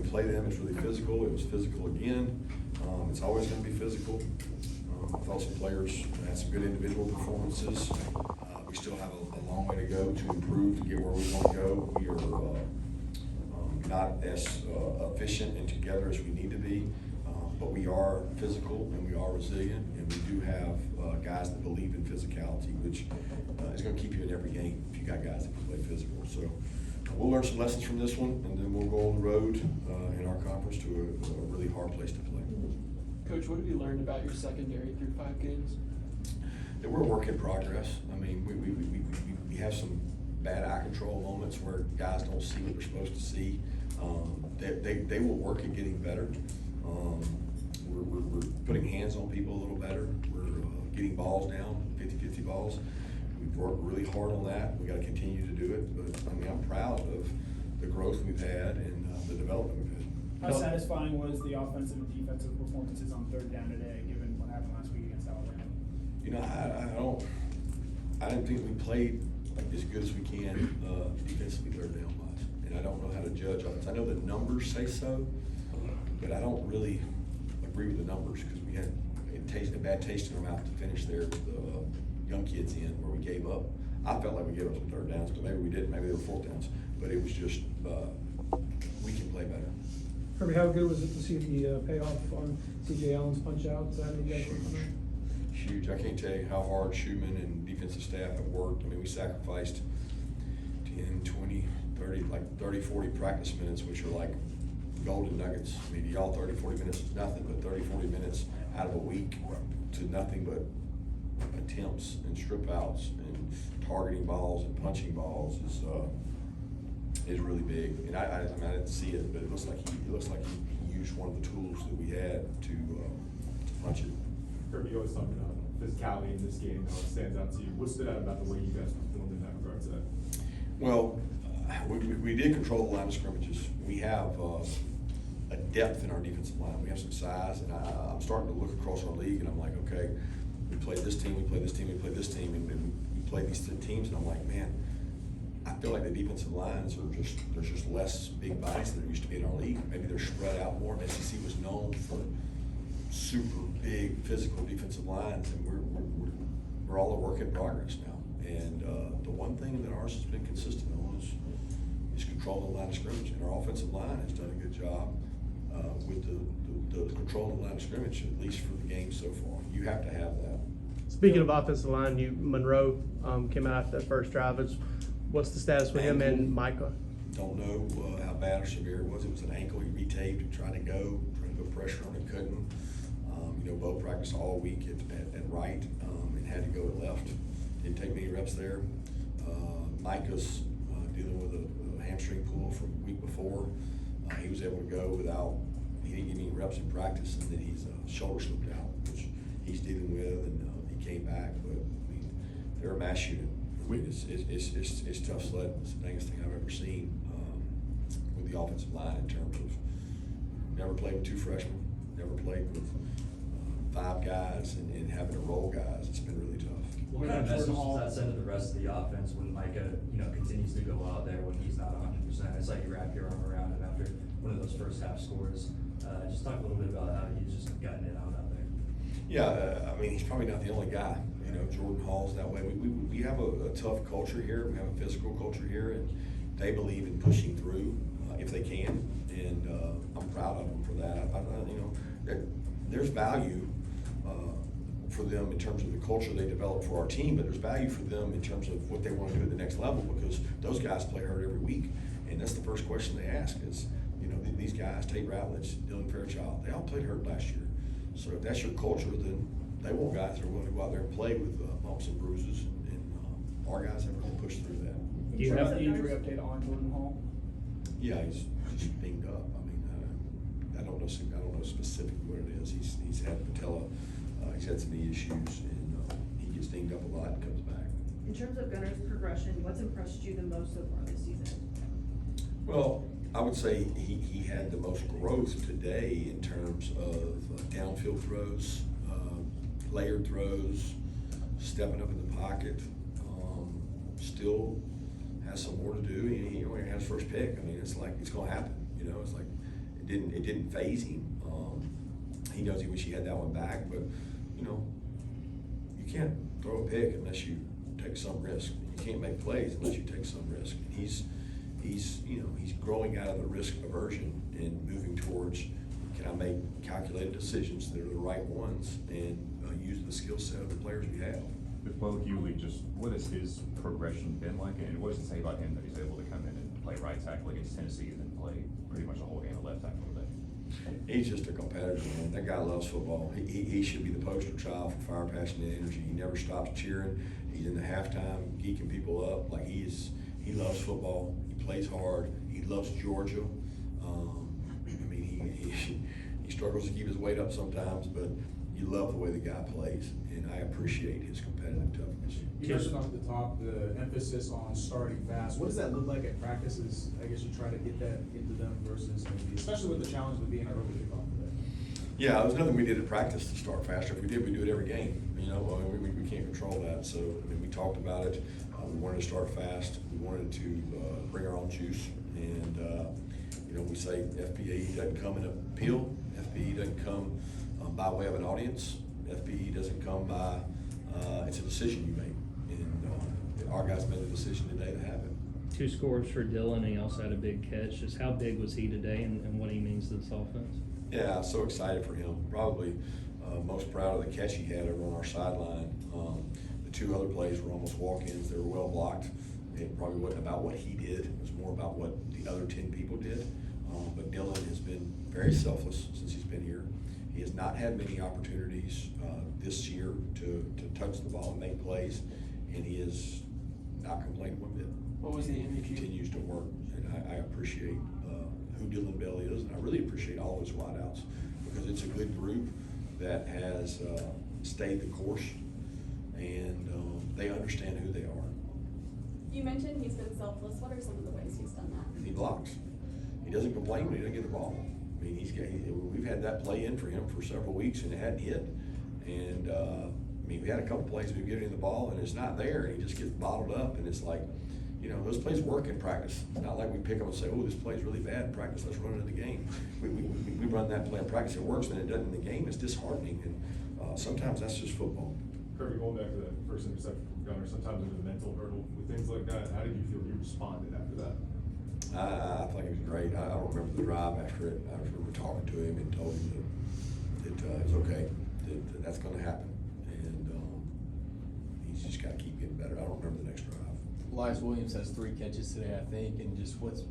play them, it's really physical. It was physical again. It's always going to be physical. I thought some players had some good individual performances. We still have a long way to go to improve to get where we want to go. We are not as efficient and together as we need to be, but we are physical and we are resilient, and we do have guys that believe in physicality, which is going to keep you in every game if you got guys that can play physical. So we'll learn some lessons from this one, and then we'll go on the road in our conference to a really hard place to play. Coach, what have you learned about your secondary through 5 games? That we're a work in progress. I mean, we have some bad eye control moments where guys don't see what they're supposed to see. They will work at getting better. We're putting hands on people a little better. We're getting balls down, 50-50 balls. We've worked really hard on that. We got to continue to do it. But I mean, I'm proud of the growth we've had and the development we've had. How satisfying was the offensive and defensive performances on 3rd down today, given what happened last week against Alabama? You know, I didn't think we played like as good as we can defensively 3rd down wise, and I don't know how to judge on it. I know the numbers say so, but I don't really agree with the numbers because we had a bad taste in our mouth to finish there with the young kids in where we gave up. I felt like we gave up some 3rd downs, but maybe we didn't. Maybe they were 4th downs, but it was just we can play better. Kirby, how good was it to see the payoff on C.J. Allen's punch out? Is that any guys Huge. I can't tell you how hard Schumann and defensive staff have worked. I mean, we sacrificed 10, 20, 30, like 30, 40 practice minutes, which are like golden nuggets. I mean, y'all 30, 40 minutes is nothing, but 30, 40 minutes out of a week to nothing but attempts and strip outs and targeting balls and punching balls is really big. And I mean, I didn't see it, but it looks like he used one of the tools that we had to punch it. Kirby, you always talk about physicality in this game, how it stands out to you. What stood out about the way you guys performed in that regard today? Well, we did control the line of scrimmages. We have a depth in our defensive line. We have some size, and I'm starting to look across our league, and I'm like, okay, we play this team, we play this team, we play this team, and we play these 3 teams, and I'm like, man, I feel like the defensive lines are there's just less big bodies than there used to be in our league. Maybe they're spread out more. SEC was known for super big physical defensive lines, and we're all a work in progress now. And the one thing that ours has been consistent on is controlling the line of scrimmage, and our offensive line has done a good job with the control of the line of scrimmage, at least for the game so far. You have to have that. Speaking of offensive line, Monroe came out after that first drive. What's the status with him and Micah? Don't know how bad or severe it was. It was an ankle. He retaped and trying to go pressure on it, couldn't. You know, Bo practiced all week at right and had to go at left. Didn't take many reps there. Micah's dealing with a hamstring pull from the week before. He was able to go without, he didn't get any reps in practice, and then his shoulder slipped out, which he's dealing with, and he came back. But I mean, they're a mass unit. I mean, it's tough sledding. It's the biggest thing I've ever seen with the offensive line in terms of never played with 2 freshmen, never played with 5 guys, and having to roll guys. It's been really tough. What kind of message does that send to the rest of the offense when Micah, continues to go out there when he's not 100%? It's like you wrap your arm around him after one of those first half scores. Just talk a little bit about how he's just gotten it out there. Yeah, I mean, he's probably not the only guy. You know, Jordan Hall's that way. We have a tough culture here. We have a physical culture here, and they believe in pushing through if they can. And I'm proud of them for that. There's value for them in terms of the culture they develop for our team, but there's value for them in terms of what they want to do at the next level, because those guys play hurt every week. And that's the first question they ask is, these guys, Tate Ratledge, Dylan Fairchild, they all played hurt last year. So if that's your culture, then they want guys that are willing to go out there and play with bumps and bruises, and our guys have really pushed through that. Do you have the injury update on Jordan Hall? Yeah, he's just dinged up. I mean, I don't know specifically what it is. He's had patella. He's had some knee issues, and he gets dinged up a lot and comes back. In terms of Gunner's progression, what's impressed you the most so far this season? Well, I would say he had the most growth today in terms of downfield throws, layered throws, stepping up in the pocket. Still has some more to do. He only has first pick. I mean, it's like it's going to happen. It's like it didn't faze him. He knows he wish he had that one back, but, you know, you can't throw a pick unless you take some risk. You can't make plays unless you take some risk. And he's growing out of the risk aversion and moving towards, can I make calculated decisions that are the right ones and use the skill set of the players we have. With Bo Hughley, just what has his progression been like, and what does it say about him that he's able to come in and play right tackle against Tennessee and then play pretty much the whole game of left tackle today? He's just a competitor, man. That guy loves football. He should be the poster child for fire, passion, and energy. He never stops cheering. He's in the halftime geeking people up. Like he loves football. He plays hard. He loves Georgia. I mean, he struggles to keep his weight up sometimes, but you love the way the guy plays, and I appreciate his competitive toughness. You mentioned off the top the emphasis on starting fast. What does that look like at practices? I guess you try to get that into them versus maybe, especially with the challenge of being an early kickoff today. Yeah, it was nothing we did at practice to start faster. If we did, we do it every game. You know, I mean, we can't control that. So, I mean, we talked about it. We wanted to start fast. We wanted to bring our own juice. And, you know, we say FPE doesn't come in a pill. FPE doesn't come by way of an audience. FPE doesn't come by, it's a decision you make. And our guys made the decision today to have it. 2 scores for Dylan, and he also had a big catch. Just how big was he today and what he means to this offense? Yeah, so excited for him. Probably most proud of the catch he had over on our sideline. The 2 other plays were almost walk-ins. They were well blocked. It probably wasn't about what he did. It was more about what the other 10 people did. But Dylan has been very selfless since he's been here. He has not had many opportunities this year to touch the ball and make plays, and he is not complaining one bit. What was the He MVP? continues to work, and I appreciate who Dylan Bell is, and I really appreciate all his wideouts, because it's a good group that has stayed the course, and they understand who they are. You mentioned he's been selfless. What are some of the ways he's done that? He blocks. He doesn't complain when he doesn't get the ball. I mean, we've had that play in for him for several weeks, and it hadn't hit. And I mean, we had a couple plays we get him the ball, and it's not there, and he just gets bottled up, and it's like, you know, those plays work in practice. It's not like we pick them and say, oh, this play's really bad in practice, let's run it in the game. We run that play in practice, it works, and it doesn't in the game. It's disheartening, and sometimes that's just football. Kirby, going back to that first interception from Gunner, sometimes there's a mental hurdle with things like that. How did you feel you responded after that? I think it was great. I don't remember the drive after it. I remember talking to him and told him that it was okay, that that's going to happen. And he's just got to keep getting better. I don't remember the next drive. Elias Williams has 3 catches today, I think, and just what's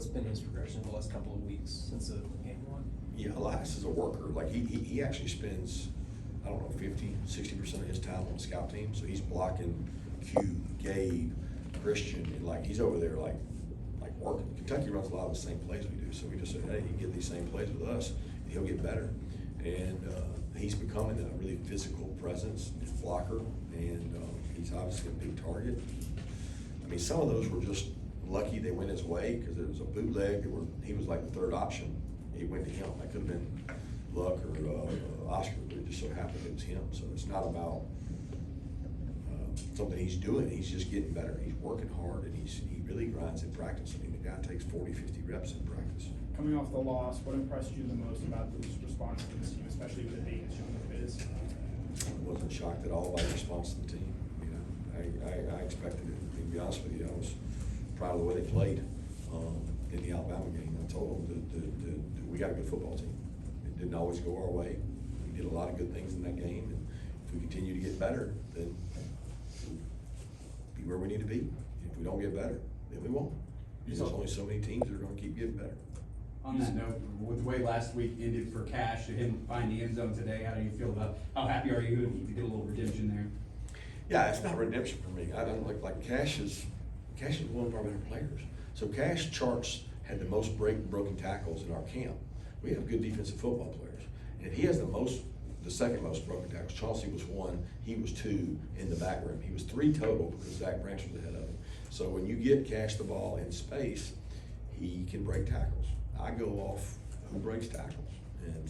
been his progression the last couple of weeks since the game 1? Yeah, Elias is a worker. Like he actually spends, I don't know, 50-60% of his time on the scout team. So he's blocking Q, Gabe, Christian, and like he's over there like working. Kentucky runs a lot of the same plays we do. So we just said, hey, you get these same plays with us, and he'll get better. And he's becoming a really physical presence, blocker, and he's obviously a big target. I mean, some of those were just lucky they went his way because it was a bootleg. He was like the 3rd option. It went to him. That could have been luck or Oscar, but it just so happened it was him. So it's not about something he's doing. He's just getting better. He's working hard, and he really grinds in practice. I mean, the guy takes 40-50 reps in practice. Coming off the loss, what impressed you the most about this response to this team, especially with it being as young as it is? I wasn't shocked at all by the response to the team. You know, I expected it. To be honest with you, I was proud of the way they played in the Alabama game. I told them that we got a good football team. It didn't always go our way. We did a lot of good things in that game, and if we continue to get better, then we'll be where we need to be. If we don't get better, then we won't. There's only so many teams that are going to keep getting better. On that note, with the way last week ended for Cash, to him find the end zone today, how do you feel about, how happy are you to get a little redemption there? Yeah, it's not redemption for me. I don't like Cash is one of our better players. So Cash Charts had the most broken tackles in our camp. We have good defensive football players, and he has the second most broken tackles. Chauncey was 1, he was 2 in the back room. He was 3 total because Zach Branch was ahead of him. So when you get Cash the ball in space, he can break tackles. I go off who breaks tackles, and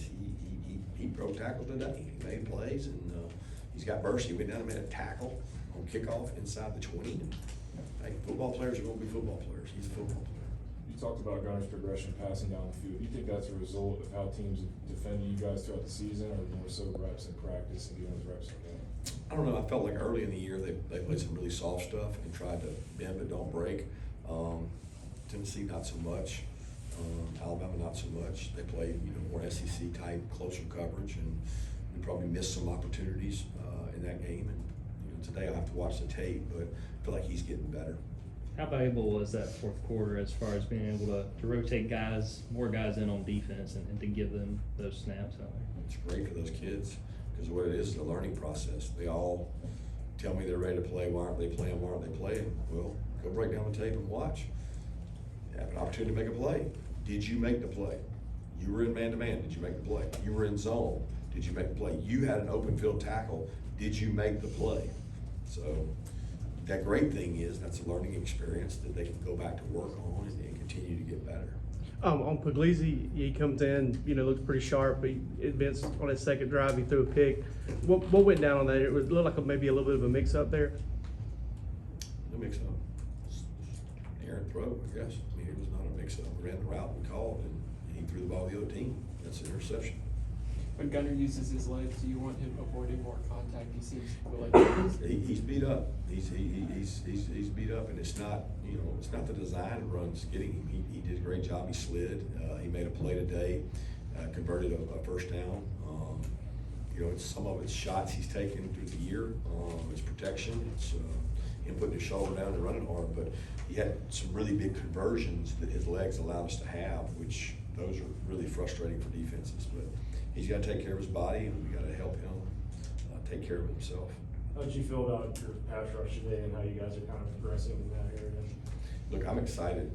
he broke tackles today. He made plays, and he's got burst. He went down and made a tackle on kickoff inside the 20. Hey, football players are going to be football players. He's a football player. You talked about Gunner's progression passing down the field. Do you think that's a result of how teams have defended you guys throughout the season, or more so reps in practice and getting those reps in game? I don't know, I felt like early in the year, they played some really soft stuff and tried to bend but don't break. Tennessee, not so much. Alabama, not so much. They played, more SEC type, closer coverage, and we probably missed some opportunities in that game. And today I'll have to watch the tape, but I feel like he's getting better. How valuable was that fourth quarter as far as being able to rotate more guys in on defense and to give them those snaps out there? It's great for those kids, because what it is a learning process. They all tell me they're ready to play. Why aren't they playing? Why aren't they playing? Well, go break down the tape and watch. You have an opportunity to make a play. Did you make the play? You were in man-to-man. Did you make the play? You were in zone. Did you make the play? You had an open field tackle. Did you make the play? So that great thing is that's a learning experience that they can go back to work on and continue to get better. On Puglisi, he comes in, looks pretty sharp, but Vince, on his second drive, he threw a pick. What went down on that? It looked like maybe a little bit of a mix-up there. No mix-up. Errant throw, I guess. I mean, it was not a mix-up. We ran the route we called, and he threw the ball to the other team. That's an interception. When Gunner uses his legs, do you want him avoiding more contact? He seems willing. He's beat up. He's beat up, and it's not it's not the design runs getting him. He did a great job. He slid. He made a play today, converted a first down. It's some of it's shots he's taken through the year. It's protection. It's him putting his shoulder down and running hard. But he had some really big conversions that his legs allowed us to have, which those are really frustrating for defenses. But he's got to take care of his body, and we got to help him take care of himself. How did you feel about your pass rush today and how you guys are kind of progressing in that area? Look, I'm excited.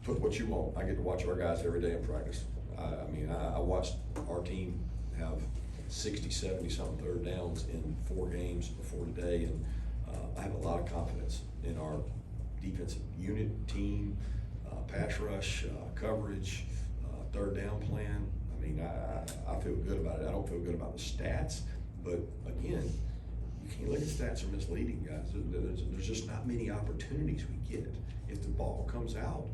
Put what you want. I get to watch our guys every day in practice. I watched our team have 60, 70 something third downs in 4 games before today, and I have a lot of confidence in our defensive unit, team, pass rush, coverage, third down plan. I feel good about it. I don't feel good about the stats, but again, you can't look at stats are misleading, guys. There's just not many opportunities we get. If the ball comes out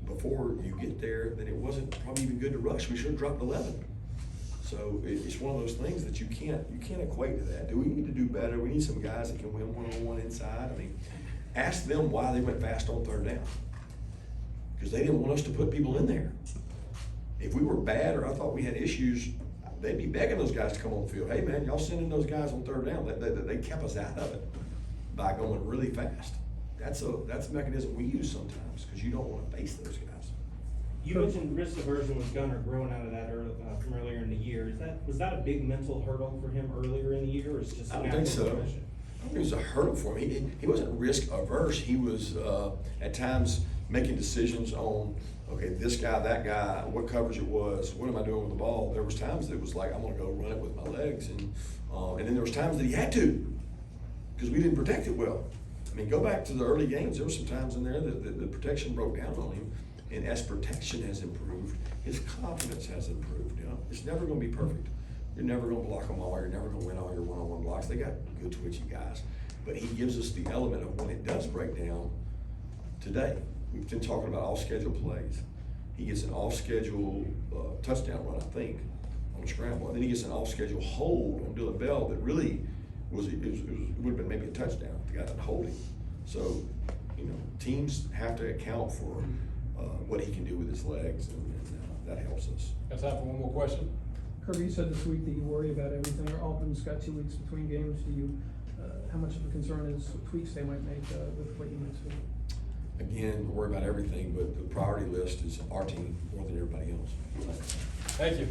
before you get there, then it wasn't probably even good to rush. We should have dropped 11. So it's one of those things that you can't equate to that. Do we need to do better? We need some guys that can win one-on-one inside. Ask them why they went fast on third down, because they didn't want us to put people in there. If we were bad or I thought we had issues, they'd be begging those guys to come on the field. Hey man, y'all send in those guys on third down. They kept us out of it by going really fast. That's a mechanism we use sometimes, because you don't want to face those guys. You mentioned risk aversion with Gunner growing out of that from earlier in the year. Was that a big mental hurdle for him earlier in the year, or is it just I don't think so. I don't think it was a hurdle for him. He wasn't risk averse. He was at times making decisions on, okay, this guy, that guy, what coverage it was, what am I doing with the ball? There was times that it was like, I'm gonna go run it with my legs, and then there was times that he had to, because we didn't protect it well. Go back to the early games. There were some times in there that the protection broke down on him, and as protection has improved, his confidence has improved. It's never gonna be perfect. You're never gonna block them all. You're never gonna win all your one-on-one blocks. They got good twitchy guys, but he gives us the element of when it does break down. Today, we've been talking about off-schedule plays. He gets an off-schedule touchdown run, I think, on a scramble, and then he gets an off-schedule hold on Dylan Bell that really would have been maybe a touchdown if the guy didn't hold him. So, teams have to account for what he can do with his legs, and that helps us. Got time for one more question? Kirby, you said this week that you worry about everything. Auburn's got 2 weeks between games. How much of a concern is tweaks they might make with what you might see? Again, worry about everything, but the priority list is our team more than everybody else. Thank you.